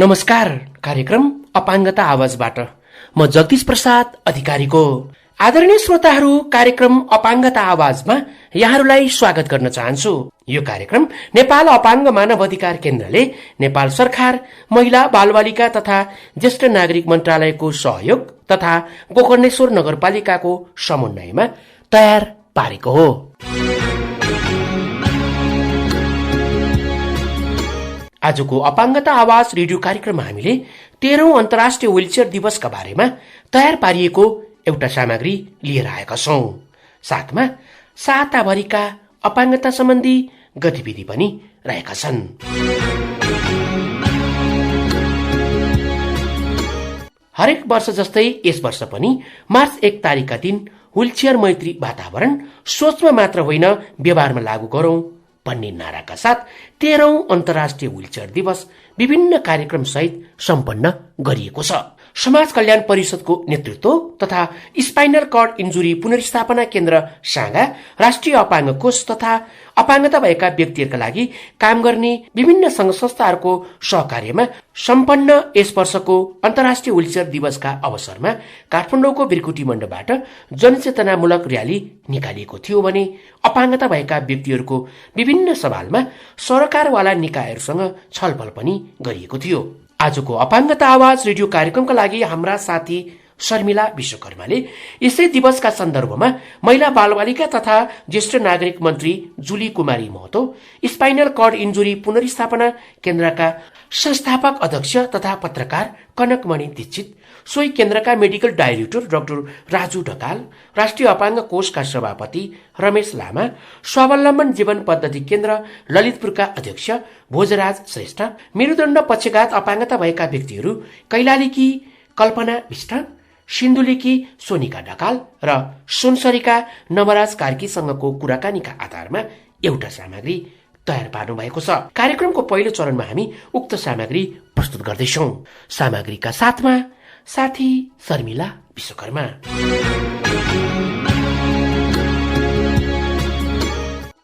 नमस्कार। कार्यक्रम अपाङ्गता आवाजबाट म जगदीश प्रसाद अधिकारीको आदरणीय श्रोताहरू, कार्यक्रम अपाङ्गता आवाजमा यहाँहरूलाई स्वागत गर्न चाहन्छु। यो कार्यक्रम नेपाल अपाङ्ग मानव अधिकार केन्द्रले नेपाल सरकार, महिला बालबालिका तथा ज्येष्ठ नागरिक मन्त्रालयको सहयोग तथा गोकर्णेश्वर नगरपालिकाको समन्वयमा तयार पारेको हो। आजको अपाङ्गता आवाज रेडियो कार्यक्रममा हामीले 13औं अन्तर्राष्ट्रिय व्हीलचेयर दिवसका बारेमा तयार पारिएको एउटा सामग्री लिएर आएका छौं। साथमा साताभरिका अपाङ्गता सम्बन्धी गतिविधि पनि रहेका छन्। हरेक वर्ष जस्तै यस वर्ष पनि मार्च 1 तारिकका दिन व्हीलचेयर मैत्री वातावरण सोचमा मात्र होइन व्यवहारमा लागू गरौं भन्ने नाराका साथ 13औं अन्तर्राष्ट्रिय व्हीलचेयर दिवस विभिन्न कार्यक्रम सहित सम्पन्न गरिएको छ। समाज कल्याण परिषदको नेतृत्व तथा स्पाइनल कर्ड इन्जुरी पुनर्स्थापना केन्द्र सागा, राष्ट्रिय अपाङ्ग कोष तथा अपाङ्गता भएका व्यक्तिहरूका लागि काम गर्ने विभिन्न संघ संस्थाहरूको सहकार्यमा सम्पन्न यस वर्षको अन्तर्राष्ट्रिय व्हीलचेयर दिवसका अवसरमा काठमाडौँको बिर्कुटी मण्डपबाट जनचेतनामूलक र्याली निकालिएको थियो भने अपाङ्गता भएका व्यक्तिहरूको विभिन्न सवालमा सरकारवाला निकायहरूसँग छलफल पनि गरिएको थियो। आजको अपाङ्गता आवाज रेडियो कार्यक्रमका लागि हाम्रा साथी शर्मिला विश्वकर्माले यसै दिवसका सन्दर्भमा महिला बालबालिका तथा ज्येष्ठ नागरिक मन्त्री जुली कुमारी महतो, स्पाइनल कर्ड इन्जुरी पुनर्स्थापना केन्द्रका संस्थापक अध्यक्ष तथा पत्रकार कनकमणि दीक्षित, सोही केन्द्रका medical director doctor Raju Dhakal, राष्ट्रिय अपाङ्ग कोषका सभापति रमेश लामा, स्वावलम्बन जीवन पद्धति केन्द्र ललितपुरका अध्यक्ष भोजराज श्रेष्ठ, मेरुदण्ड पक्षघात अपाङ्गता भएका व्यक्तिहरू कैलालीकी कल्पना विष्ट, सिन्धुलीकी सोनिका ढकाल र सुनसरीका नवराज कार्कीसँगको कुराकानीका आधारमा एउटा सामग्री तयार पार्नु भएको छ। कार्यक्रमको पहिलो चरणमा हामी उक्त सामग्री प्रस्तुत गर्दैछौं। सामग्रीका साथमा साथी शर्मिला विश्वकर्मा।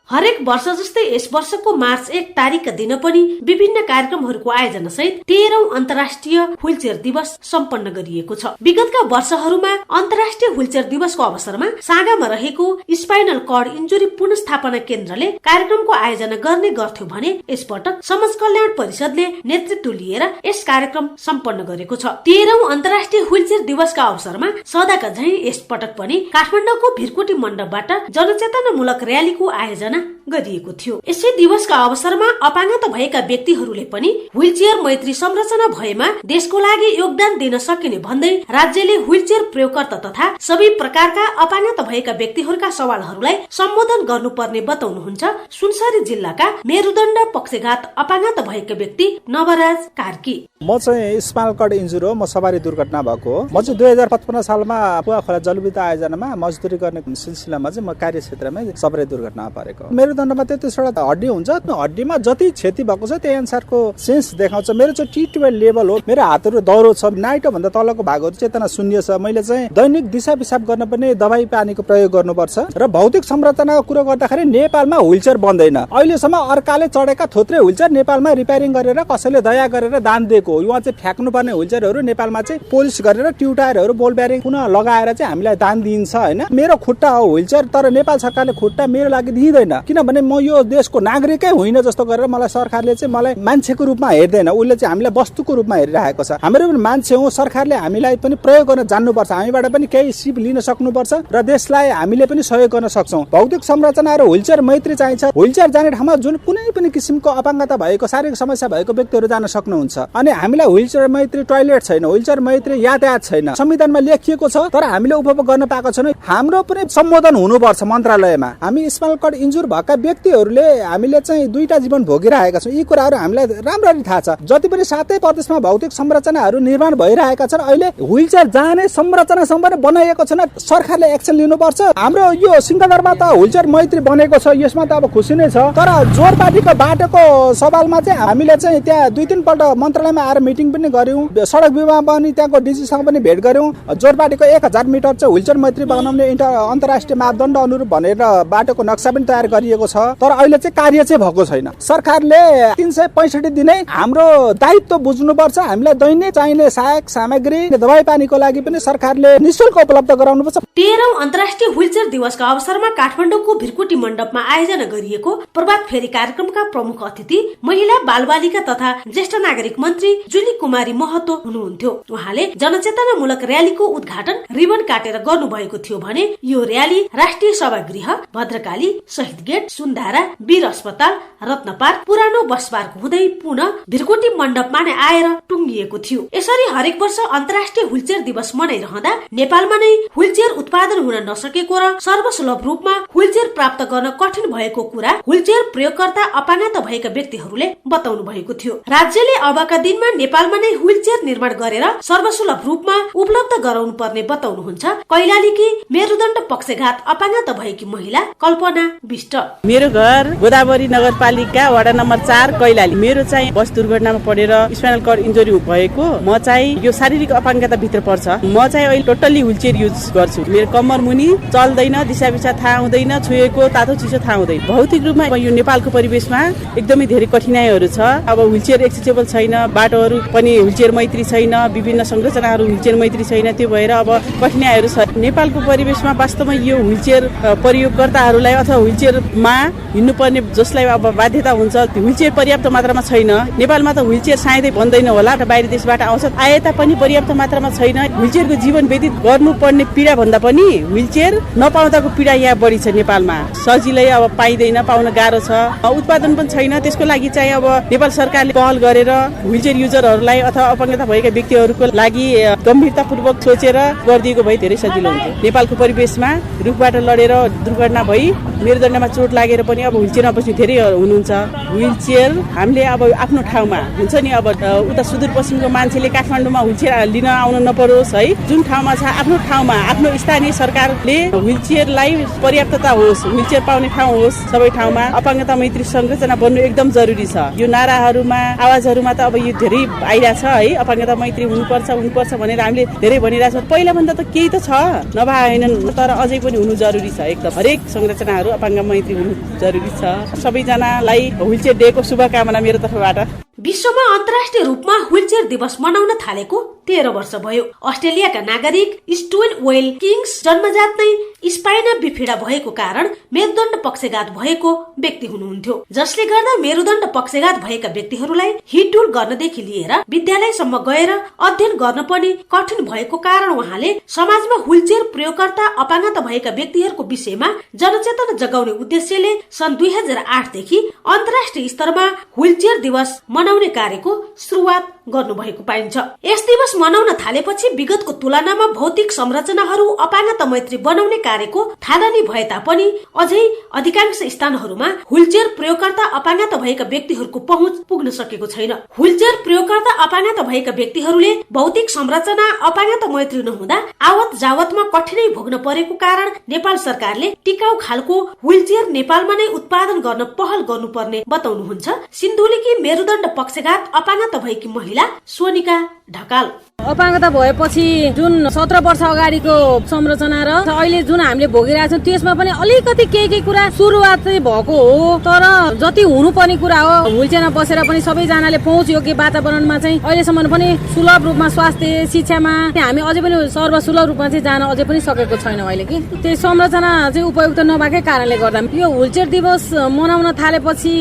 हरेक वर्ष जस्तै यस वर्षको मार्च 1 तारिकका दिन पनि विभिन्न कार्यक्रमहरूको आयोजना सहित 13औं अन्तर्राष्ट्रिय व्हीलचेयर दिवस सम्पन्न गरिएको छ। विगतका वर्षहरूमा अन्तर्राष्ट्रिय व्हीलचेयर दिवसको अवसरमा सागामा रहेको स्पाइनल कर्ड इन्जुरी पुनर्स्थापना केन्द्रले कार्यक्रमको आयोजना गर्ने गर्थ्यो भने यसपटक समाज कल्याण परिषदले नेतृत्व लिएर यस कार्यक्रम सम्पन्न गरेको छ। 13औं अन्तर्राष्ट्रिय व्हीलचेयर दिवसका अवसरमा सदाका झैं यसपटक पनि काठमाडौँको भिरकोटी मण्डपबाट जनचेतनामूलक र्यालीको आयोजना गरिएको थियो। यसै दिवसका अवसरमा अपाङ्गता भएका व्यक्तिहरूले पनि व्हीलचेयर मैत्री संरचना भएमा देशको लागि योगदान दिन सकिने भन्दै राज्यले व्हीलचेयर प्रयोगकर्ता तथा सबै प्रकारका अपाङ्गता भएका व्यक्तिहरूका सवालहरूलाई सम्बोधन गर्नुपर्ने बताउनुहुन्छ सुनसरी जिल्लाका मेरुदण्ड पक्षघात अपाङ्गता भएका व्यक्ति नवराज कार्की। म चाहिँ स्पाइनल कर्ड इन्जुरी हो। म सवारी दुर्घटना भएको हो। म चाहिँ 2055 सालमा पुवा खोला जलविद्युत आयोजनामा मजदुरी गर्ने सिलसिलामा चाहिँ म कार्यक्षेत्रमै सवारी दुर्घटना परेको। मेरुदण्डमा 33वटा हड्डी हुन्छ। हड्डीमा जति क्षति भएको छ त्यही अनुसारको सेन्स देखाउँछ। मेरो चाहिँ T12 लेभल हो। मेरो हातहरू दौरो छ। नाइटो भन्दा तलको भागहरू चेतना शून्य छ। मैले चाहिँ दैनिक दिशा पिसाब गर्न पनि दबाई पानीको प्रयोग गर्नुपर्छ र भौतिक संरचनाको कुरा गर्दाखेरि नेपालमा व्हीलचेयर बन्दैन। अहिलेसम्म अर्काले चढेका थोत्रे व्हीलचेयर नेपालमा रिपेयरिङ गरेर कसैले दया गरेर दान दिएको हो। उहाँ चाहिँ फ्याक्नुपर्ने व्हीलचेयरहरू नेपालमा चाहिँ पोलिस गरेर ट्यु टायरहरू बोल ब्यारिङ पुनः लगाएर चाहिँ हामीलाई दान दिन्छ हैन। मेरो खुट्टा हो व्हीलचेयर, तर नेपाल सरकारले खुट्टा मेरो लागि दिँदैन किनभने म यो देशको नागरिकै होइन जस्तो गरेर मलाई सरकारले चाहिँ मलाई मान्छेको रूपमा हेर्दैन। उसले चाहिँ हामीलाई वस्तुको रूपमा हेरिरहेको छ। हाम्रो पनि मान्छे हो। सरकारले हामीलाई पनि प्रयोग गर्न जान्नुपर्छ। हामीबाट पनि केही सिप लिन सक्नुपर्छ र देशलाई हामीले पनि सहयोग गर्न सक्छौं। भौतिक संरचना र व्हीलचेयर मैत्री चाहिन्छ। व्हीलचेयर जाने ठाउँमा जुन कुनै पनि किसिमको अपाङ्गता भएको शारीरिक समस्या भएको व्यक्तिहरू जान सक्नुहुन्छ। अनि हामीलाई व्हीलचेयर मैत्री टोयलेट छैन, व्हीलचेयर मैत्री यातायात छैन। संविधानमा लेखिएको छ तर हामीले उपभोग गर्न पाएको छैन। हाम्रो पनि सम्बोधन हुनुपर्छ मन्त्रालयमा। हामी स्पाइनल कर्ड इन्जुरी भएका व्यक्तिहरूले हामीले चाहिँ दुईटा जीवन भोगिरहेका छौं। यी कुराहरू हामीलाई राम्ररी थाहा छ। जति पनि 7 प्रदेशमा भौतिक संरचनाहरू निर्माण भइरहेका छन्, अहिले व्हीलचेयर जाने संरचनासम्म पनि बनाइएको छैन। सरकारले एक्सन लिनुपर्छ। हाम्रो यो सिंहदरबारमा त व्हीलचेयर मैत्री बनेको छ, यसमा त अब खुसी नै छ। तर जोरपाटीको बाटोको सवालमा चाहिँ हामीले चाहिँ त्यहाँ 2-3 पल्ट मन्त्रालयमा आएर मिटिङ पनि गर्यौं। सडक विभागमा पनि त्यहाँको डीजीसँग पनि भेट गर्यौं। जोरपाटीको 1000 मिटर चाहिँ व्हीलचेयर मैत्री बनाउने अन्तर्राष्ट्रिय मापदण्ड अनुरूप भनेर बाटोको नक्सा पनि तयार गरिएको भएको छ तर अहिले चाहिँ कार्य चाहिँ भएको छैन। सरकारले 365 दिनै हाम्रो दायित्व बुझ्नुपर्छ। हामीलाई दैनिक चाहिने सहायक सामग्री दबाई पानीको लागि पनि सरकारले निशुल्क उपलब्ध गराउनुपर्छ। 13औं अन्तर्राष्ट्रिय व्हीलचेयर दिवसका अवसरमा काठमाडौँको भिरकुटी मण्डपमा आयोजना गरिएको प्रभात फेरी कार्यक्रमका प्रमुख अतिथि महिला बालबालिका तथा ज्येष्ठ नागरिक मन्त्री जुली कुमारी महतो हुनुहुन्थ्यो। उहाँले जनचेतनामूलक र्यालीको उद्घाटन रिबन काटेर गर्नुभएको थियो भने यो र्याली राष्ट्रिय सभागृह, भद्रकाली, शहीद गेट, सुन्धारा, वीर अस्पताल, रत्न पार्क, पुरानो बस पार्क हुँदै पुनः भिरकुटी मण्डपमा नै आएर टुङ्गिएको थियो। यसरी हरेक वर्ष अन्तर्राष्ट्रिय व्हीलचेयर दिवस मनाइरहँदा नेपालमा नै व्हीलचेयर उत्पादन हुन नसकेको र सर्वसुलभ रूपमा व्हीलचेयर प्राप्त गर्न कठिन भएको कुरा व्हीलचेयर प्रयोगकर्ता अपाङ्गता भएका व्यक्तिहरूले बताउनु भएको थियो। राज्यले अबका दिनमा नेपालमा नै व्हीलचेयर निर्माण गरेर सर्वसुलभ रूपमा उपलब्ध गराउनु पर्ने बताउनुहुन्छ कैलालीकी मेरुदण्ड पक्षघात अपाङ्गता भएकी महिला कल्पना विष्ट। मेरो घर गोदावरी नगरपालिका वडा नम्बर 4 कैलाली। मेरो चाहिँ बस दुर्घटनामा परेर स्पाइनल कर्ड इन्जुरी भएको, म चाहिँ यो शारीरिक अपाङ्गता भित्र पर्छ। म चाहिँ अहिले टोटल्ली व्हीलचेयर युज गर्छु। मेरो कम्मर मुनि चल्दैन, दिशा पिछा थाहा हुँदैन, छुएको तातो चिसो थाहा हुँदैन। भौतिक रूपमा यो नेपालको परिवेशमा एकदमै धेरै कठिनाइहरू छ। अब व्हीलचेयर एक्सेसिबल छैन, बाटोहरू पनि व्हीलचेयर मैत्री छैन, विभिन्न संरचनाहरू व्हीलचेयर मैत्री छैन। त्यो भएर अब कठिनाइहरू छ। नेपालको परिवेशमा वास्तवमा यो व्हीलचेयर प्रयोगकर्ताहरूलाई अथवा व्हीलचेयरमा हिँड्नुपर्ने जसलाई अब बाध्यता हुन्छ, व्हीलचेयर पर्याप्त मात्रामा छैन। नेपालमा त व्हीलचेयर सायदै भन्दैन होला, बाहिर देशबाट आउँछ, आए तापनि पर्याप्त मात्रामा छैन। व्हीलचेयरको जीवन व्यतीत गर्नुपर्ने पीडा भन्दा पनि व्हीलचेयर नपाउँदाको पीडा यहाँ बढी छ नेपालमा। सजिलै अब पाइँदैन, पाउन गाह्रो छ। उत्पादन पनि छैन। त्यसको लागि चाहिँ अब नेपाल सरकारले पहल गरेर व्हीलचेयर युजरहरूलाई अथवा अपाङ्गता भएका व्यक्तिहरूको लागि गम्भीरतापूर्वक सोचेर गरिदिएको भए धेरै सजिलो हुन्थ्यो। नेपालको परिवेशमा रुखबाट लडेर दुर्घटना भई मेरुदण्डमा चोट लागेर पनि अब व्हीलचेयरमा बस्ने धेरै हुनुहुन्छ। व्हीलचेयर हामीले अब आफ्नो ठाउँमा हुन्छ नि, अब उता सुदूरपश्चिमको मान्छेले काठमाडौँमा व्हीलचेयर लिन आउन नपरोस् है। जुन ठाउँमा छ आफ्नो ठाउँमा आफ्नो स्थानीय सरकारले व्हीलचेयरलाई पर्याप्तता होस्, व्हीलचेयर पाउने ठाउँ होस्, सबै ठाउँमा अपाङ्गता मैत्री संरचना बन्नु एकदम जरुरी छ। यो नाराहरूमा आवाजहरूमा त अब यो धेरै आइरहेछ है, अपाङ्गता मैत्री हुनुपर्छ भनेर हामीले धेरै भनिरहेछौँ। पहिला भन्दा त केही त छ, नभए होइन, तर अझै पनि हुनु जरुरी छ। एकदम हरेक संरचनाहरू अपाङ्ग मैत्री हुनु जरुरी छ। सबैजनालाई व्हीलचेयर डेको शुभकामना मेरो तर्फबाट। विश्वमा अन्तर्राष्ट्रिय रूपमा व्हीलचेयर दिवस मनाउन थालेको 13 वर्ष भयो। अस्ट्रेलियाका नागरिक स्टुअर्ट वेल किङ्स जन्मजात नै स्पाइना बिफिडा भएको कारण मेरुदण्ड पक्षघात भएको व्यक्ति हुनुहुन्थ्यो, जसले गर्दा मेरुदण्ड पक्षघात भएका व्यक्तिहरूलाई हिडडुल गर्नदेखि लिएर विद्यालयसम्म गएर अध्ययन गर्न पनि कठिन भएको कारण उहाँले समाजमा व्हीलचेयर प्रयोगकर्ता अपाङ्गता भएका व्यक्तिहरूको विषयमा जनचेतना जगाउने उद्देश्यले सन् 2008 देखि अन्तर्राष्ट्रिय स्तरमा व्हीलचेयर दिवस मनाउने कार्यको सुरुवात गर्नुभएको पाइन्छ। यस दिवस मनाउन थालेपछि विगतको तुलनामा भौतिक संरचनाहरू अपाङ्गता मैत्री बनाउने कार्यको थालनी भए तापनि अझै अधिकांश स्थानहरूमा व्हीलचेयर प्रयोगकर्ता अपाङ्गता भएका व्यक्तिहरूको पहुँच पुग्न सकेको छैन। व्हीलचेयर प्रयोगकर्ता अपाङ्गता भएका व्यक्तिहरूले भौतिक संरचना अपाङ्गता मैत्री नहुँदा आवत जावतमा कठिनाई भोग्न परेको कारण नेपाल सरकारले टिकाउ खालको व्हीलचेयर नेपालमा नै उत्पादन गर्न पहल गर्नुपर्ने बताउनुहुन्छ सिन्धुलीकी मेरुदण्ड पक्षघात अपाङ्गता भएकी महिला सोनिका ढकाल। अपाङ्गता भएपछि जुन 17 वर्ष अगाडिको संरचना र अहिले जुन हामीले भोगिरहेका छौँ त्यसमा पनि अलिकति केही कुरा सुरुवात चाहिँ भएको हो, तर जति हुनुपर्ने कुरा हो व्हीलचेयरमा बसेर पनि सबैजनाले पहुँच योग्य वातावरणमा चाहिँ अहिलेसम्म पनि सुलभ रूपमा स्वास्थ्य शिक्षामा हामी अझै पनि सर्वसुलभ रूपमा चाहिँ जान अझै पनि सकेको छैनौँ अहिले कि त्यही संरचना चाहिँ उपयुक्त नभएकै कारणले गर्दा यो व्हीलचेयर दिवस मनाउन थालेपछि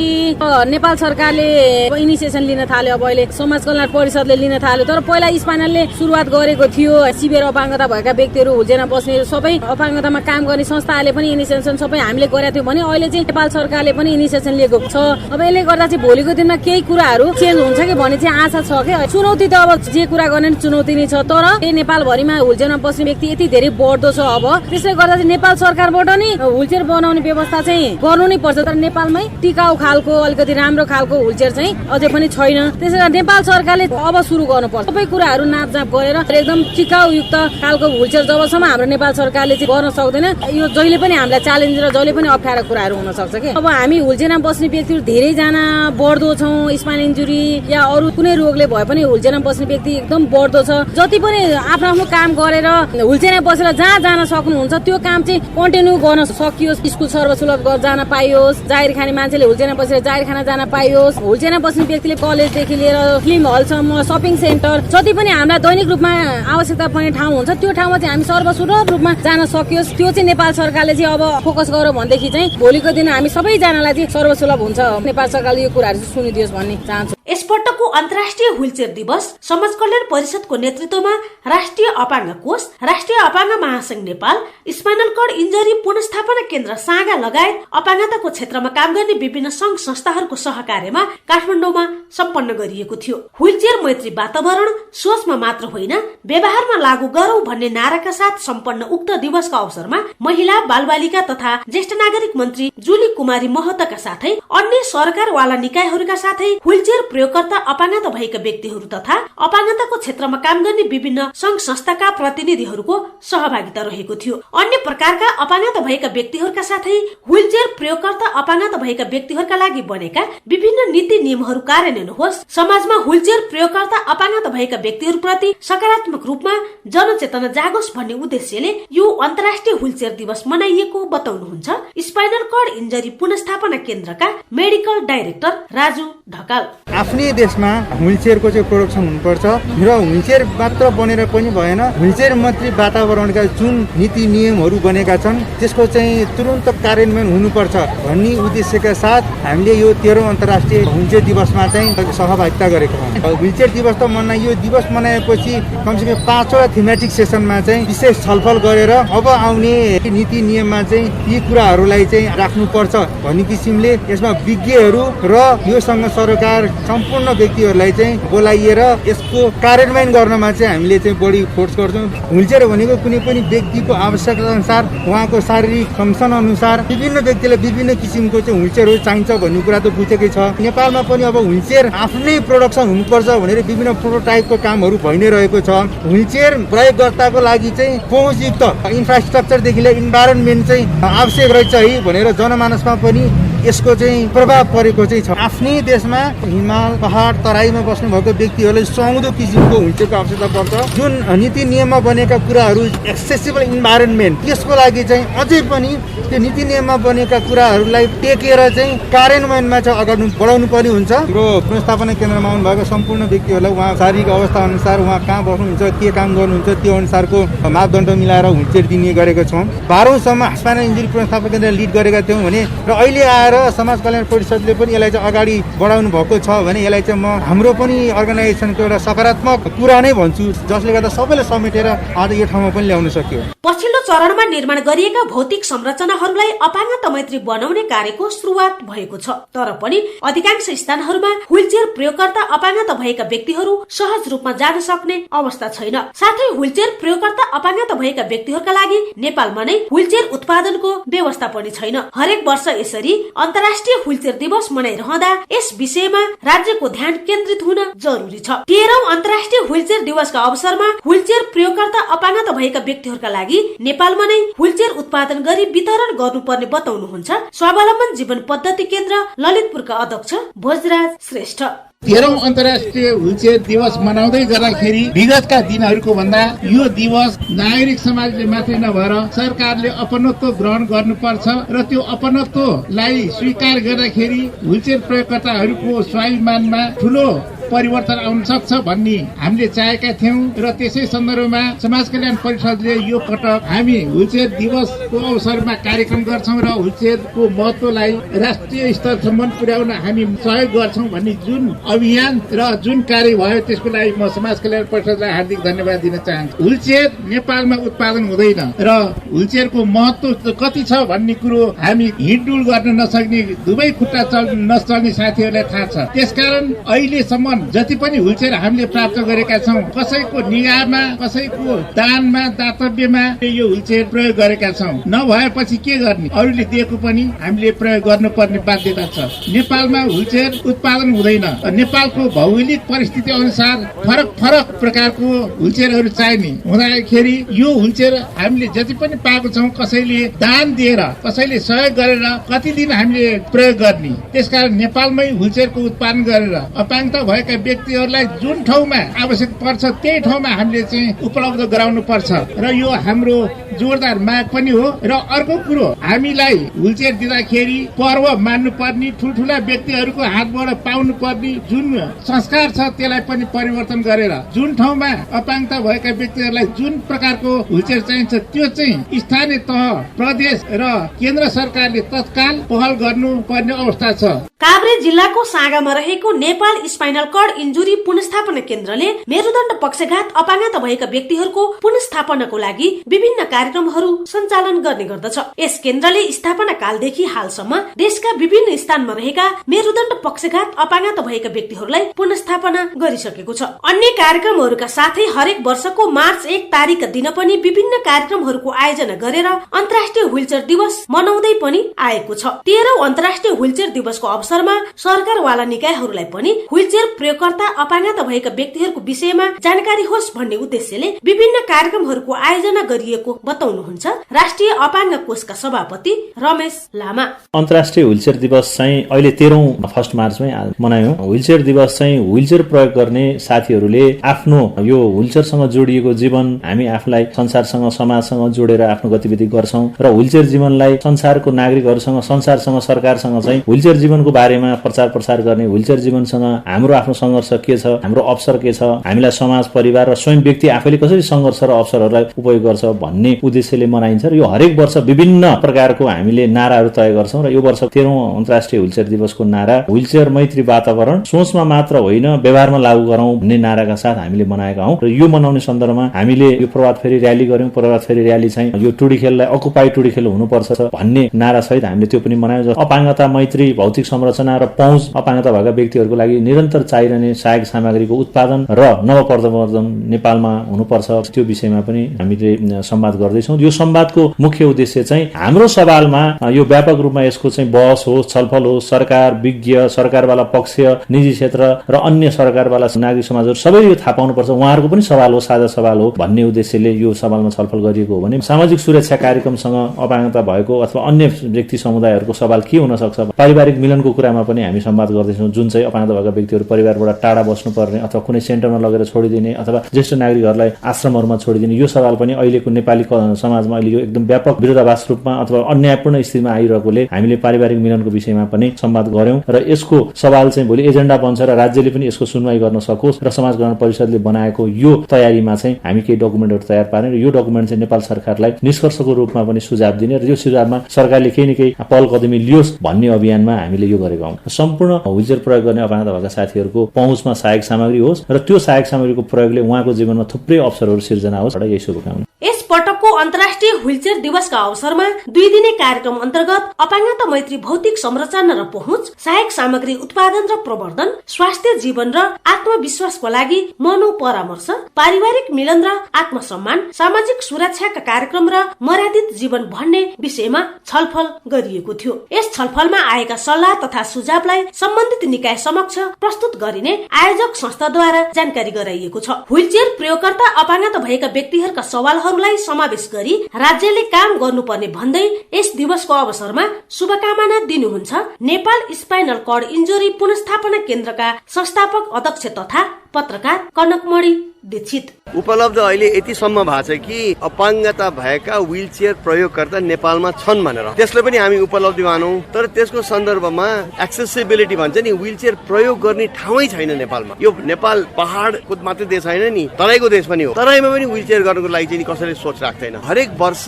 नेपाल सरकारले इनिसिएसन लिन थाल्यो। अब अहिले समाज कल्याण परिषदले लिन थाल्यो, तर पहिला स्पाइनलले सुरुवात गरेको थियो। शिविर अपाङ्गता भएका व्यक्तिहरू व्हीलचेयरमा बस्ने सबै अपाङ्गतामा काम गर्ने संस्थाहरूले पनि इनिसिएसन सबै हामीले गरेका थियौँ भने अहिले चाहिँ नेपाल सरकारले पनि इनिसिएसन लिएको छ। अब यसले गर्दा चाहिँ भोलिको दिनमा केही कुराहरू चेन्ज हुन्छ कि भन्ने चाहिँ आशा छ कि चुनौती त अब जे कुरा गर्ने चुनौती नै छ, तर नेपालभरिमा व्हीलचेयरमा बस्ने व्यक्ति यति धेरै बढ्दो छ। अब त्यसले गर्दा चाहिँ नेपाल सरकारबाट नि व्हीलचेयर बनाउने व्यवस्था चाहिँ गर्नु नै पर्छ, तर नेपालमै टिकाउ खालको अलिकति राम्रो खालको व्हीलचेयर चाहिँ अझै पनि छैन। त्यसै कारण नेपाल सरकारले अब सुरु गर्नुपर्छ। सबै कुराहरू नापजाप गरेर एकदम टिकाउ युक्त खालको व्हीलचेयर जबसम्म हाम्रो नेपाल सरकारले चाहिँ गर्न सक्दैन। यो जहिले पनि हामीलाई च्यालेन्ज र जहिले पनि अप्ठ्यारो कुराहरू हुन सक्छ कि। अब हामी हुलचेनमा बस्ने व्यक्तिहरू धेरैजना बढ्दो छौँ, स्पाइन इन्जुरी या अरू कुनै रोगले भए पनि हुलचेनमा बस्ने व्यक्ति एकदम बढ्दो छ। जति पनि आफ्नो आफ्नो काम गरेर हुलचेरमा बसेर जहाँ जान सक्नुहुन्छ त्यो काम चाहिँ कन्टिन्यू गर्न सकियोस्। स्कुल सर्वसुलभ जान पाइयोस्, जागिर खाने मान्छेले हुलचेनमा बसेर जागिर खान जान पाइयोस्, हुलचेनमा बस्ने व्यक्तिले कलेजदेखि लिएर फिल्म हलसम्म, सपिङ सेन्टर, जति पनि हामीलाई दैनिक रूपमा आवश्यकता पर्ने ठाउँ हुन्छ त्यो ठाउँमा चाहिँ हामी सर्वसुलभ रूपमा जान सकियोस्। त्यो चाहिँ नेपाल सरकारले चाहिँ अब फोकस गर्यो भनेदेखि चाहिँ भोलिको दिन हामी सबैजनालाई चाहिँ सर्वसुलभ हुन्छ। नेपाल सरकारले यो कुराहरू चाहिँ सुनिदियोस् भन्ने चाहन्छु। यसपटकको अन्तर्राष्ट्रिय व्हीलचेयर दिवस समाज कल्याण परिषदको नेतृत्वमा राष्ट्रिय अपाङ्ग कोष, राष्ट्रिय अपाङ्ग महासंघ नेपाल, स्पाइनल कर्ड इन्जरी पुनर्स्थापना केन्द्र सागा लगायत अपाङ्गताको क्षेत्रमा काम गर्ने विभिन्न संघ संस्थाहरूको सहकार्यमा काठमाडौँमा सम्पन्न गरिएको थियो। व्हीलचेयर मैत्री वातावरण सोचमा मात्र होइन व्यवहारमा लागू गरौं भन्ने नाराका साथ सम्पन्न उक्त दिवसका अवसरमा महिला, बालबालिका तथा ज्येष्ठ नागरिक मन्त्री जुली कुमारी महतका साथै अन्य सरकारवाला निकायहरूका साथै व्हीलचेयर प्रयोगकर्ता अपाङ्गता भएका व्यक्तिहरू तथा अपाङ्गताको क्षेत्रमा काम गर्ने विभिन्न संघ संस्थाका प्रतिनिधिहरूको सहभागिता रहेको थियो। अन्य प्रकारका अपाङ्गता भएका व्यक्तिहरूका साथै व्हीलचेयर प्रयोगकर्ता अपाङ्गता भएका व्यक्तिहरूका लागि बनेका विभिन्न नीति नियमहरू कार्यान्वयन होस्, समाजमा व्हीलचेयर प्रयोगकर्ता अपाङ्गता भएका व्यक्तिहरूप्रति सकारात्मक रूपमा जनचेतना जागोस् भन्ने उद्देश्यले यो अन्तर्राष्ट्रिय व्हीलचेयर दिवस मनाइएको बताउनुहुन्छ स्पाइनल कर्ड इन्जरी पुनर्स्थापना केन्द्रका मेडिकल डाइरेक्टर राजु ढकाल। आफ्नै देशमा व्हीलचेयरको चाहिँ प्रोडक्सन हुनुपर्छ र व्हीलचेयर मात्र बनेर पनि भएन, व्हीलचेयर मैत्री वातावरणका जुन नीति नियमहरू बनेका छन् त्यसको चाहिँ तुरन्त कार्यान्वयन हुनुपर्छ भन्ने उद्देश्यका साथ हामीले यो 13औं अन्तर्राष्ट्रिय व्हीलचेयर दिवसमा चाहिँ सहभागिता गरेका छौँ। व्हीलचेयर दिवस त मनाइयो, दिवस मनाएपछि कमसेकम 5वटा थीमेटिक सेसनमा चाहिँ विशेष छलफल गरेर अब आउने नीति नियममा चाहिँ यी कुराहरूलाई चाहिँ राख्नुपर्छ भन्ने किसिमले यसमा विज्ञहरू र यो संघ सरकार सम्पूर्ण व्यक्तिहरूलाई चाहिँ बोलाइएर यसको कार्यान्वयन गर्नमा चाहिँ हामीले चाहिँ बढी फोर्स गर्छौँ। व्हीलचेयर भनेको कुनै पनि व्यक्तिको आवश्यकता अनुसार, उहाँको शारीरिक फङ्सन अनुसार विभिन्न व्यक्तिलाई विभिन्न किसिमको चाहिँ व्हीलचेयरहरू चाहिन्छ भन्ने कुरा त बुझेकै छ। नेपालमा पनि अब व्हीलचेयर आफ्नै प्रोडक्सन हुनुपर्छ भनेर विभिन्न प्रोटोटाइपको कामहरू भइ नै रहेको छ। व्हीलचेयर प्रयोगकर्ताको लागि चाहिँ पहुँचयुक्त इन्फ्रास्ट्रक्चरदेखि लिएर इन्भाइरोन्मेन्ट चाहिँ आवश्यक रहेछ है भनेर जनमानसमा पनि यसको चाहिँ प्रभाव परेको चाहिँ छ। आफ्नै देशमा हिमाल, पहाड, तराईमा बस्नु भएको व्यक्तिहरूलाई सुहाउँदो किसिमको व्हीलचेयरको आवश्यकता पर्छ। जुन नीति नियममा बनेका कुराहरू एक्सेसिबल इन्भाइरोन्मेन्ट, त्यसको लागि चाहिँ अझै पनि त्यो नीति नियममा बनेका कुराहरूलाई टेकेर चाहिँ कार्यान्वयनमा चाहिँ अगाडि बढाउनु पर्ने हुन्छ। र पुनर्स्थापना केन्द्रमा आउनुभएको सम्पूर्ण व्यक्तिहरूलाई उहाँ शारीरिक अवस्था अनुसार उहाँ कहाँ बस्नुहुन्छ, के काम गर्नुहुन्छ त्यो अनुसारको मापदण्ड मिलाएर व्हीलचेयर दिने गरेका छौँ। 12औँसम्म स्पाइनल इन्जुरी पुनर्स्थापना केन्द्र लिड गरेका थियौँ भने र अहिले आएर समाज कल्याण परिषदले पनि यसलाई चाहिँ अगाडि बढाउनु भएको छ भने यसलाई चाहिँ म हाम्रो पनि अर्गनाइजेसनको एउटा सकारात्मक कुरा नै भन्छु, जसले गर्दा सबैलाई समेटेर आज यो ठाउँमा पनि ल्याउन सक्यो। पछिल्लो चरणमा निर्माण गरिएका भौतिक संरचनाहरूलाई अपाङ्गता मैत्री बनाउने कार्यको सुरुवात भएको छ, तर पनि अधिकांश स्थानहरूमा व्हीलचेयर प्रयोगकर्ता अपाङ्गता भएका व्यक्तिहरू सहज रूपमा जान सक्ने अवस्था छैन। साथै व्हीलचेयर प्रयोगकर्ता अपाङ्गता भएका व्यक्तिहरूका लागि नेपालमा नै व्हीलचेयर उत्पादनको व्यवस्था पनि छैन। हरेक वर्ष यसरी अन्तर्राष्ट्रिय व्हीलचेयर दिवस मनाइरहँदा यस विषयमा राज्यको ध्यान केन्द्रित हुन जरुरी छ। 13औं अन्तर्राष्ट्रिय व्हीलचेयर दिवसका अवसरमा व्हीलचेयर प्रयोगकर्ता अपाङ्गता भएका व्यक्तिहरूका लागि नेपालमा नै व्हीलचेयर उत्पादन गरी वितरण गर्नुपर्ने बताउनुहुन्छ स्वावलम्बन जीवन पद्धति केन्द्र ललितपुरका अध्यक्ष भोजराज श्रेष्ठ। 13औं अन्तर्राष्ट्रिय व्हीलचेयर दिवस मनाउँदै गर्दाखेरि विगतका दिनहरूको भन्दा यो दिवस नागरिक समाजले मात्रै नभएर सरकारले अपनत्व ग्रहण गर्नुपर्छ र त्यो अपनत्वलाई स्वीकार गर्दाखेरि व्हीलचेयर प्रयोगकर्ताहरूको स्वाभिमानमा ठूलो परिवर्तन आउन सक्छ भन्ने हामीले चाहेका थियौं र त्यसै सन्दर्भमा समाज कल्याण परिषदले यो पटक हामी व्हीलचेयर दिवसको अवसरमा कार्यक्रम गर्छौं र व्हीलचेयरको महत्वलाई राष्ट्रिय स्तरसम्म पुर्याउन हामी सहयोग गर्छौं भन्ने जुन अभियान र जुन कार्य भयो त्यसको लागि म समाज कल्याण परिषदलाई हार्दिक धन्यवाद दिन चाहन्छु। व्हीलचेयर नेपालमा उत्पादन हुँदैन र व्हीलचेयरको महत्व कति छ भन्ने कुरो हामी हिँडडुल गर्न नसक्ने, दुवै खुट्टा नचल्ने साथीहरूलाई थाहा छ। त्यसकारण अहिलेसम्म अहिलेसम्म जति पनि व्हीलचेयर हामीले प्राप्त गरेका छौँ कसैको निगाहमा कसैको दानमा दातव्यमा यो व्हीलचेयर प्रयोग गरेका छौँ। नभएपछि के गर्ने, अरूले दिएको पनि हामीले प्रयोग गर्नुपर्ने बाध्यता छ। नेपालमा व्हीलचेयर उत्पादन हुँदैन। नेपालको भौगोलिक परिस्थिति अनुसार फरक फरक प्रकारको व्हीलचेयरहरू चाहिने हुँदाखेरि यो व्हीलचेयर हामीले जति पनि पाएको छौँ कसैले दान दिएर कसैले सहयोग गरेर कति दिन हामीले प्रयोग गर्ने। त्यसकारण नेपालमै व्हीलचेयरको उत्पादन गरेर अपाङ्गता भएका व्यक्तिहरूलाई जुन ठाउँमा आवश्यक पर्छ त्यही ठाउँमा हामीले चाहिँ उपलब्ध गराउनु पर्छ र यो हाम्रो जोरदार माग पनि हो। र अर्को कुरो, हामीलाई व्हीलचेयर दिँदाखेरि पर्व मान्नु पर्ने, ठुल्ठुला व्यक्तिहरूको हातबाट पाउनु पर्ने जुन संस्कार छ त्यसलाई पनि परिवर्तन गरेर जुन ठाउँमा अपाङ्गता भएका व्यक्तिहरूलाई जुन प्रकारको व्हीलचेयर चाहिन्छ त्यो चाहिँ स्थानीय तह, प्रदेश र केन्द्र सरकारले तत्काल पहल गर्नुपर्ने अवस्था छ। काभ्रे जिल्लाको सागामा रहेको नेपाल स्पाइनल कर्ड इन्जुरी पुनस्थापना केन्द्रले मेरुदण्ड पक्षघात अपाङ्गता भएका व्यक्तिहरूको पुनस्थापनाको लागि विभिन्न कार्यक्रमहरू सञ्चालन गर्ने गर्दछ। यस केन्द्रले स्थापना कालदेखि हालसम्म देशका विभिन्न स्थानमा रहेका मेरुदण्ड पक्षघात अपाङ्गता भएका व्यक्तिहरूलाई पुनस्थापना गरिसकेको छ। अन्य कार्यक्रमहरूका साथै हरेक वर्षको मार्च 1 तारिकका दिन पनि विभिन्न कार्यक्रमहरूको आयोजना गरेर अन्तर्राष्ट्रिय व्हीलचेयर दिवस मनाउँदै पनि आएको छ। 13औं अन्तर्राष्ट्रिय व्हीलचेयर दिवसको अवसरमा सरकारवाला निकायहरूलाई पनि व्हीलचेयर प्रयोगकर्ता अपाङ्गता भएका व्यक्तिहरूको विषयमा जानकारी होस् भन्ने उद्देश्यले विभिन्न कार्यक्रमहरूको आयोजना गरिएको बताउनुहुन्छ राष्ट्रिय अपाङ्ग कोषका सभापति रमेश लामा। अन्तर्राष्ट्रिय व्हीलचेयर दिवस चाहिँ अहिले 13औं फर्स्ट मार्चमै मनायौं। व्हीलचेयर दिवस चाहिँ व्हीलचेयर प्रयोग गर्ने साथीहरूले आफ्नो यो व्हीलचेयरसँग जोडिएको जीवन हामी आफूलाई संसारसँग समाजसँग जोडेर आफ्नो गतिविधि गर्छौं र व्हीलचेयर जीवनलाई संसारको नागरिकहरूसँग संसारसँग सरकारसँग चाहिँ व्हीलचेयर जीवनको बारेमा प्रचार प्रसार गर्ने, व्हीलचेयर जीवनसँग हाम्रो आफ्नो संघर्ष के छ, हाम्रो अवसर के छ, हामीलाई समाज परिवार र स्वयं व्यक्ति आफैले कसरी संघर्ष र अवसरहरूलाई उपयोग गर्छ भन्ने उद्देश्यले मनाइन्छ। र यो हरेक वर्ष विभिन्न प्रकारको हामीले नाराहरू तय गर्छौं र यो वर्ष 13औं अन्तर्राष्ट्रिय व्हीलचेयर दिवसको नारा व्हीलचेयर मैत्री वातावरण सोचमा मात्र होइन व्यवहारमा लागू गरौं भन्ने नाराका साथ हामीले मनाएका हौं। र यो मनाउने सन्दर्भमा हामीले यो प्रभात फेरी र्याली गर्यौं। प्रभात फेरी र्याली चाहिँ यो टुडी खेललाई अकुपाई टुडी खेल हुनुपर्छ भन्ने नारा सहित हामीले त्यो पनि मनायौं। अपाङ्गता मैत्री भौतिक संरचना र पहुँच अपाङ्गता भएका व्यक्तिहरूको लागि निरन्तर चाहिरहने सहायक सामग्रीको उत्पादन र नवप्रवर्धन नेपालमा हुनुपर्छ त्यो विषयमा पनि हामीले संवाद गर्दैछौँ। यो संवादको मुख्य उद्देश्य चाहिँ हाम्रो सवालमा यो व्यापक रूपमा यसको चाहिँ बहस होस्, छलफल होस्, सरकार, विज्ञ, सरकारवाला पक्ष, निजी क्षेत्र र अन्य सरकारवाला नागरिक समाजहरू सबैले यो थाहा पाउनुपर्छ, उहाँहरूको पनि सवाल हो, साझा सवाल हो भन्ने उद्देश्यले यो सवालमा छलफल गरिएको हो भने सामाजिक सुरक्षा कार्यक्रमसँग अपाङ्गता भएको अथवा अन्य व्यक्ति समुदायहरूको सवाल के हुन सक्छ, पारिवारिक मिलनको कुरामा पनि हामी संवाद गर्दैछौँ। जुन चाहिँ अपाङ्गता भएका व्यक्तिहरू परिवारबाट टाढा बस्नुपर्ने अथवा कुनै सेन्टरमा लगेर छोडिदिने अथवा ज्येष्ठ नागरिकहरूलाई आश्रमहरूमा छोडिदिने यो सवाल पनि अहिलेको नेपाली समाजमा अहिले यो एकदम व्यापक विरोधाभास रूपमा अथवा अन्यायपूर्ण स्थितिमा आइरहेकोले हामीले पारिवारिक मिलनको विषयमा पनि संवाद गर्यौं र यसको सवाल चाहिँ भोलि एजेन्डा बन्छ र राज्यले पनि यसको सुनवाई गर्न सकोस् र समाज कल्याण परिषदले बनाएको यो तयारीमा चाहिँ हामी केही डकुमेन्टहरू तयार पार्ने र यो डकुमेन्ट चाहिँ नेपाल सरकारलाई निष्कर्षको रूपमा पनि सुझाव दिने र यो सुझावमा सरकारले केही न केही पहल कदमी लियोस् भन्ने अभियानमा हामीले यो गरेका हौं। सम्पूर्ण व्हीलचेयर प्रयोग गर्ने अपाङ्गता भएका साथीहरूको पहुँचमा सहायक सामग्री होस् र त्यो सहायक सामग्रीको प्रयोगले उहाँको जीवनमा थुप्रै अवसरहरू सिर्जना होस् र यही शुभकामना। यस पटकको अन्तर्राष्ट्रिय व्हीलचेयर दिवसका अवसरमा 2 दिने कार्यक्रम अन्तर्गत अपाङ्गता मैत्री भौतिक संरचना र पहुँच, सहायक सामग्री उत्पादन र प्रवर्धन, स्वास्थ्य जीवन र आत्मविश्वासको लागि मनो परामर्श, पारिवारिक मिलन र आत्मसम्मान, सामाजिक सुरक्षाका कार्यक्रम र मर्यादित जीवन भन्ने विषयमा छलफल गरिएको थियो। यस छलफलमा आएका सल्लाह तथा सुझावलाई सम्बन्धित निकाय समक्ष प्रस्तुत गरिने आयोजक संस्थाद्वारा जानकारी गराइएको छ। व्हीलचेयर प्रयोगकर्ता अपाङ्गता भएका व्यक्तिहरूका सवालहरूलाई समावेश गरी राज्यले काम गर्नुपर्ने भन्दै यस दिवसको अवसरमा शुभकामना दिनुहुन्छ नेपाल स्पाइनल कर्ड इन्जुरी पुनस्थापना केन्द्रका संस्थापक अध्यक्ष तथा पत्रकार कनकमणि दीक्षित। उपलब्ध अहिले यतिसम्म भएको छ कि अपाङ्गता भएका व्हीलचेयर प्रयोगकर्ता नेपालमा छन् भनेर त्यसले पनि हामी उपलब्धि मानौं। तर त्यसको सन्दर्भमा एक्सेसिबिलिटी भन्छ नि, व्हीलचेयर प्रयोग गर्ने ठाउँै छैन नेपालमा। यो नेपाल पहाडको मात्रै देश होइन नि, तराईको देश पनि हो। तराईमा पनि व्हीलचेयर गर्नको लागि चाहिँ कसैले सोच राख्दैन। हरेक वर्ष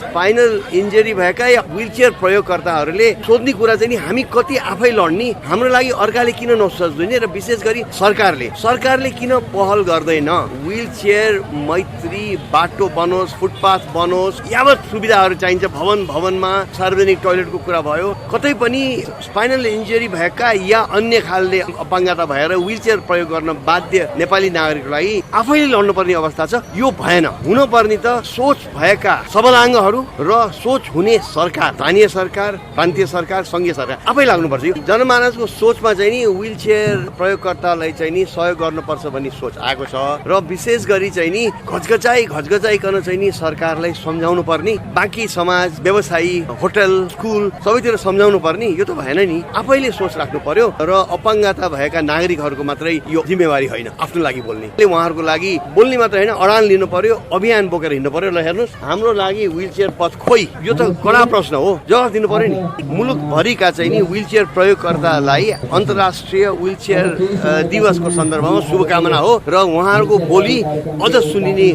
स्पाइनल इन्जुरी भएका या व्हीलचेयर प्रयोगकर्ताहरूले सोध्ने कुरा चाहिँ नि हामी कति आफै लड्ने, हाम्रो लागि अर्काले किन नसोच्दिने र विशेष गरी सरकारले सरकारले किन पहल गर्दैन व्हील चेयर मैत्री बाटो बनोस्, फुटपाथ बनोस्, यावत सुविधाहरू चाहिन्छ, भवनमा सार्वजनिक टोयलेटको कुरा भयो, कतै पनि स्पाइनल इन्जुरी भएका या अन्य खालले अपाङ्गता भएर व्हील चेयर प्रयोग गर्न बाध्य नेपाली नागरिकलाई आफैले लड्नुपर्ने अवस्था छ। यो भएन। हुनुपर्ने त सोच भएका सबलाङ्गहरू र सोच हुने सरकार, स्थानीय सरकार, प्रान्तीय सरकार, संघीय सरकार आफै लाग्नुपर्छ। यो जनमानसको सोचमा चाहिँ नि व्हील चेयर प्रयोगकर्तालाई चाहिँ नि सहयोग गर्नुपर्छ भन्ने सोच आएको छ र विशेष गरी चाहिँ नि घचघचाइकन चाहिँ नि सरकारलाई सम्झाउनु पर्ने, बाँकी समाज, व्यवसायी, होटल, स्कुल सबैतिर सम्झाउनु पर्ने। यो त भएन नि। आफैले सोच राख्नु पर्यो र अपाङ्गता भएका नागरिकहरूको मात्रै यो जिम्मेवारी होइन आफ्नो लागि बोल्ने, उहाँहरूको लागि बोल्ने मात्रै होइन, अडान लिनु पर्यो, अभियान बोकेर हिँड्नु पर्यो। ल हेर्नुहोस्, हाम्रो लागि व्हील चेयर पथ खोइ, यो त कडा प्रश्न हो, जवाफ दिनु पर्यो नि। मुलुकभरिका चाहिँ नि व्हील चेयर प्रयोगकर्तालाई अन्तर्राष्ट्रिय व्हील चेयर दिवसको सन्दर्भमा शुभकामना हो र उहाँहरूको बोली अझ सुनिने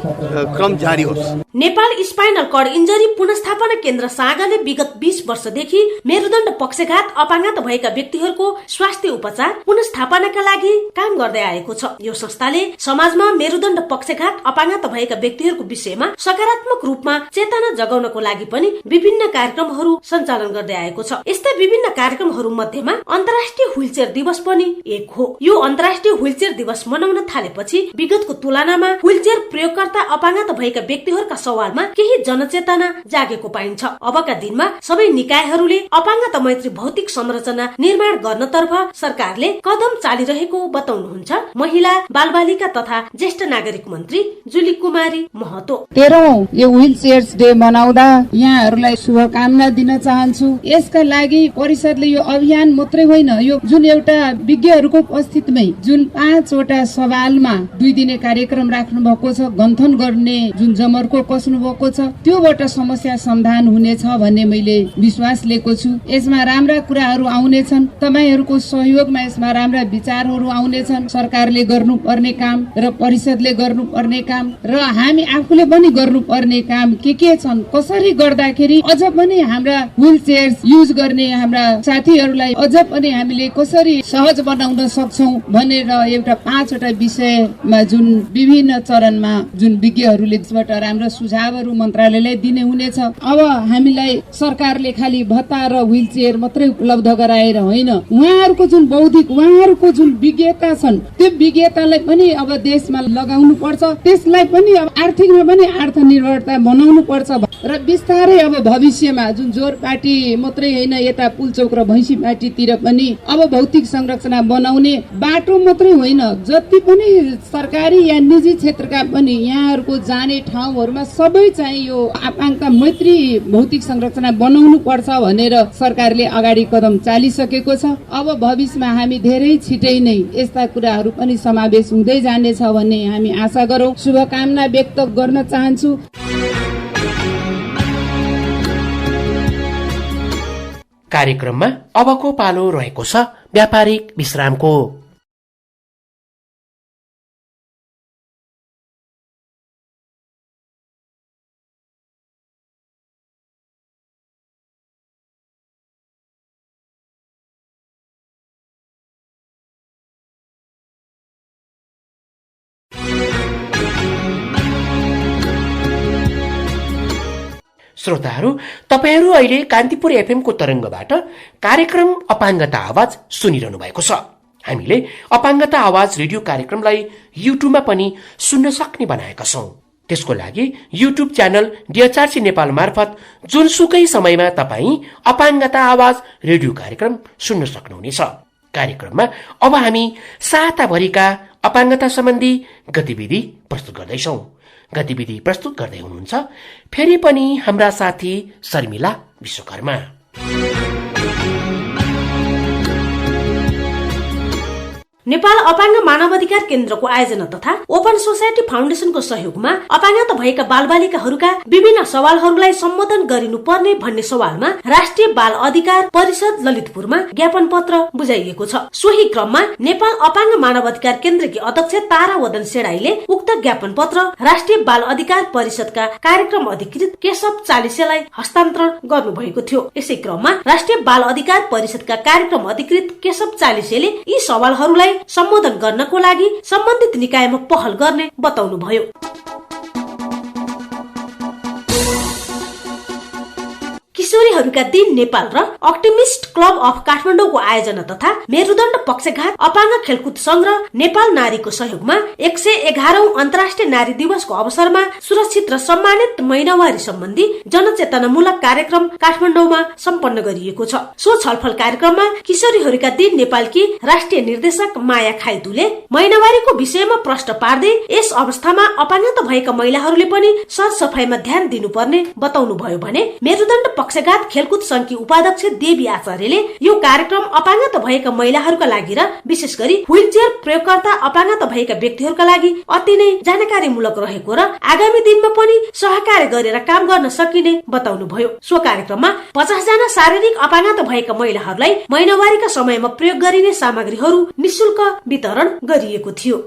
क्रम जारी होस्। नेपाल स्पाइनल कर्ड इन्जरी पुनर्स्थापना केन्द्र सागाले विगत 20 वर्षदेखि मेरुदण्ड पक्षघात अपाङ्गता भएका व्यक्तिहरूको स्वास्थ्य उपचार पुनर्स्थापनाका लागि काम गर्दै आएको छ। यो संस्थाले समाजमा मेरुदण्ड पक्षघात अपाङ्गता भएका व्यक्तिहरूको विषयमा सकारात्मक रूपमा चेतना जगाउनको लागि पनि विभिन्न कार्यक्रमहरू सञ्चालन गर्दै आएको छ। यस्ता विभिन्न कार्यक्रमहरू मध्येमा अन्तर्राष्ट्रिय व्हीलचेयर दिवस पनि एक हो। यो अन्तर्राष्ट्रिय व्हीलचेयर दिवस मनाउन थालेपछि विगतको तुलनामा व्हीलचेयर प्रयोगकर्ता अपाङ्गता भएका व्यक्तिहरूका सवालमा केही जनचेतना जागेको पाइन्छ। अबका दिनमा सबै निकायहरूले अपाङ्गता मैत्री भौतिक संरचना निर्माण गर्नतर्फ सरकारले कदम चालिरहेको बताउनुहुन्छ महिला, बालबालिका तथा ज्येष्ठ नागरिक मन्त्री जुली कुमारी महतो। 13औं यो व्हील चेयर्स डे मनाउँदा यहाँहरूलाई शुभकामना दिन चाहन्छु। यसका लागि परिषदले यो अभियान मात्रै होइन, यो जुन एउटा विज्ञहरूको उपस्थितिमै जुन 5 वटा सवालमा 2 दिने कार्यक्रम राख्नु भएको छ, गन्थन गर्ने जुन जमर्को कस्नु भएको छ, त्योबाट समस्या समाधान हुनेछ भन्ने मैले विश्वास लिएको छु। यसमा राम्रा कुराहरू आउनेछन्, तपाईहरूको सहयोगमा यसमा राम्रा विचारहरू आउनेछन्। सरकारले गर्नुपर्ने काम र परिषदले गर्नुपर्ने काम र हामी आफूले पनि गर्नुपर्ने काम के छन्, कसरी गर्दाखेरि अझ पनि हाम्रा व्हील चेयर्स युज गर्ने हाम्रा साथीहरूलाई अझ पनि हामीले कसरी सहज बनाउन सक्छौं भनेर एउटा 5 वटा विषयमा जुन विभिन्न चरणमा जुन विज्ञहरूले यसबाट राम्रो सुझावहरू मन्त्रालयलाई दिने हुनेछ। अब हामीलाई सरकारले खालि भत्ता र व्हील चेयर मात्रै उपलब्ध गराएर होइन, उहाँहरूको जुन बौद्धिक, उहाँहरूको जुन विज्ञता छन्, त्यो विज्ञतालाई पनि अब देशमा लगाउनु पर्छ। त्यसलाई पनि अब आर्थिकमा पनि आत्मनिर्भरता बनाउनु पर्छ र बिस्तारै अब भविष्यमा जुन जोरपाटी मात्रै होइन, यता पुलचोक र भैँसीपाटीतिर पनि अब भौतिक संरचना बनाउने बाटो मात्रै होइन, जति पनि सरकारी या निजी क्षेत्रका पनि यहाँहरूको जाने ठाउँहरूमा सबै चाहिँ यो अपाङ्गता मैत्री भौतिक संरचना बनाउनु पर्छ भनेर सरकारले अगाडि कदम चालिसकेको छ। अब भविष्यमा हामी धेरै छिटै नै यस्ता कुराहरू पनि समावेश हुँदै जानेछ भन्ने हामी आशा गरौं। शुभकामना व्यक्त गर्न चाहन्छु। कार्यक्रममा अबको पालो रहेको छ व्यापारिक विश्रामको। श्रोताहरू, तपाईहरू अहिले कान्तिपुर एफएमको तरंगबाट कार्यक्रम अपाङ्गता आवाज सुनिरहनु भएको छ। हामीले अपाङ्गता आवाज रेडियो कार्यक्रमलाई युट्युबमा पनि सुन्न सक्ने बनाएका छौं। त्यसको लागि युट्युब च्यानल डिएचआरसी नेपाल मार्फत जुनसुकै समयमा तपाईँ अपाङ्गता आवाज रेडियो कार्यक्रम सुन्न सक्नुहुनेछ। कार्यक्रममा अब हामी साताभरिका अपाङ्गता सम्बन्धी गतिविधि प्रस्तुत गर्दैछौं। गतिविधि प्रस्तुत गर्दै हुनुहुन्छ फेरि पनि हाम्रा साथी शर्मिला विश्वकर्मा। नेपाल अपाङ्ग मानवाधिकार केन्द्रको आयोजना तथा ओपन सोसाइटी फाउन्डेशनको सहयोगमा अपाङ्गता भएका बालबालिकाहरूका विभिन्न सवालहरूलाई सम्बोधन गरिनुपर्ने भन्ने सवालमा राष्ट्रिय बाल अधिकार परिषद ललितपुरमा ज्ञापन पत्र बुझाइएको छ। सोही क्रममा नेपाल अपाङ्ग मानवाधिकार केन्द्रकी अध्यक्ष तारा वदन सेडाईले उक्त ज्ञापन पत्र राष्ट्रिय बाल अधिकार परिषदका कार्यक्रम अधिकृत केशव चालिसेलाई हस्तान्तरण गर्नुभएको थियो। यसै क्रममा राष्ट्रिय बाल अधिकार परिषदका कार्यक्रम अधिकृत केशव चालिसेले यी सवालहरूलाई सम्बोधन गर्नको लागि सम्बन्धित निकायमा पहल गर्ने बताउनुभयो। किशोरीहरूका दिन नेपाल र अप्टिमिस्ट क्लब अफ काठमाडौँको आयोजना तथा मेरुदण्ड पक्षघात अपाङ्ग खेलकुद संघ र नेपाल नारीको सहयोगमा 111औं अन्तर्राष्ट्रिय नारी दिवसको अवसरमा सुरक्षित र सम्मानित महिनावारी सम्बन्धी जनचेतनामूलक कार्यक्रम काठमाडौँमा सम्पन्न गरिएको छ। सो छलफल कार्यक्रममा किशोरीहरूका दिन नेपालकी राष्ट्रिय निर्देशक माया खाइदुले महिनावारीको विषयमा प्रश्न पार्दै यस अवस्थामा अपाङ्गता भएका महिलाहरूले पनि सरसफाइमा ध्यान दिनुपर्ने बताउनुभयो भने मेरुदण्ड पक्षघात खेलकुद संघकी उपाध्यक्ष देवी आचार्यले यो कार्यक्रम अपाङ्गता भएका महिलाहरूका लागि र विशेष गरी व्हीलचेयर प्रयोगकर्ता अपाङ्गता भएका व्यक्तिहरूका लागि अति नै जानकारीमूलक रहेको र आगामी दिनमा पनि सहकार्य गरेर काम गर्न सकिने बताउनुभयो। सो कार्यक्रममा 50 जना शारीरिक अपाङ्गता भएका महिलाहरूलाई महिनावारीका समयमा प्रयोग गरिने सामग्रीहरू निशुल्क वितरण गरिएको थियो।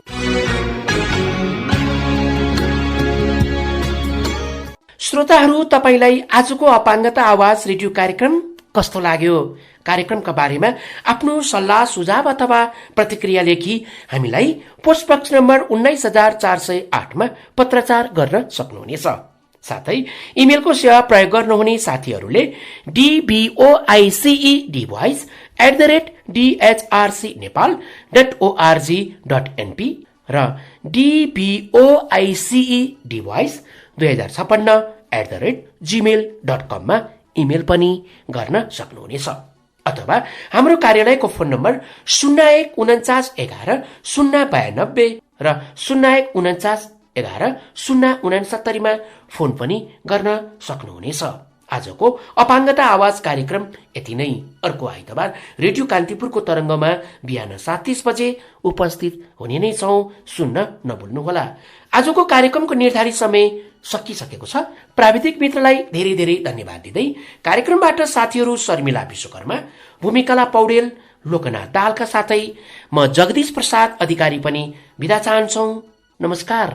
श्रोताहरू, तपाईलाई आजको अपाङ्गता आवाज रेडियो कार्यक्रम कस्तो लाग्यो? कार्यक्रमका बारेमा आफ्नो सल्लाह सुझाव अथवा प्रतिक्रिया लेखी हामीलाई पोस्ट बक्स नम्बर 19408 मा पत्राचार गर्न सक्नुहुनेछ। साथै इमेलको सेवा प्रयोग गर्नुहुने साथीहरूले dvoicedvoice@dhrcnepal.org.np र dvoicedevice2056@gmail.com मा इमेल पनि गर्न सक्नुहुनेछ। अथवा हाम्रो कार्यालयको फोन नम्बर 014911 092 र 014911 069 मा फोन पनि गर्न सक्नुहुनेछ। आजको अपाङ्गता आवाज कार्यक्रम यति नै। अर्को आइतबार रेडियो कान्तिपुरको तरङ्गमा बिहान 7:30 बजे उपस्थित हुने नै छौं, सुन्न नभुल्नुहोला। आजको कार्यक्रमको निर्धारित समय सकिसकेको छ। प्राविधिक मित्रलाई धेरै धेरै धन्यवाद दिँदै कार्यक्रमबाट साथीहरू शर्मिला विश्वकर्मा, भूमिकला पौडेल, लोकनाथ दाहालका साथै म जगदीश प्रसाद अधिकारी पनि बिदा चाहन्छौ। नमस्कार।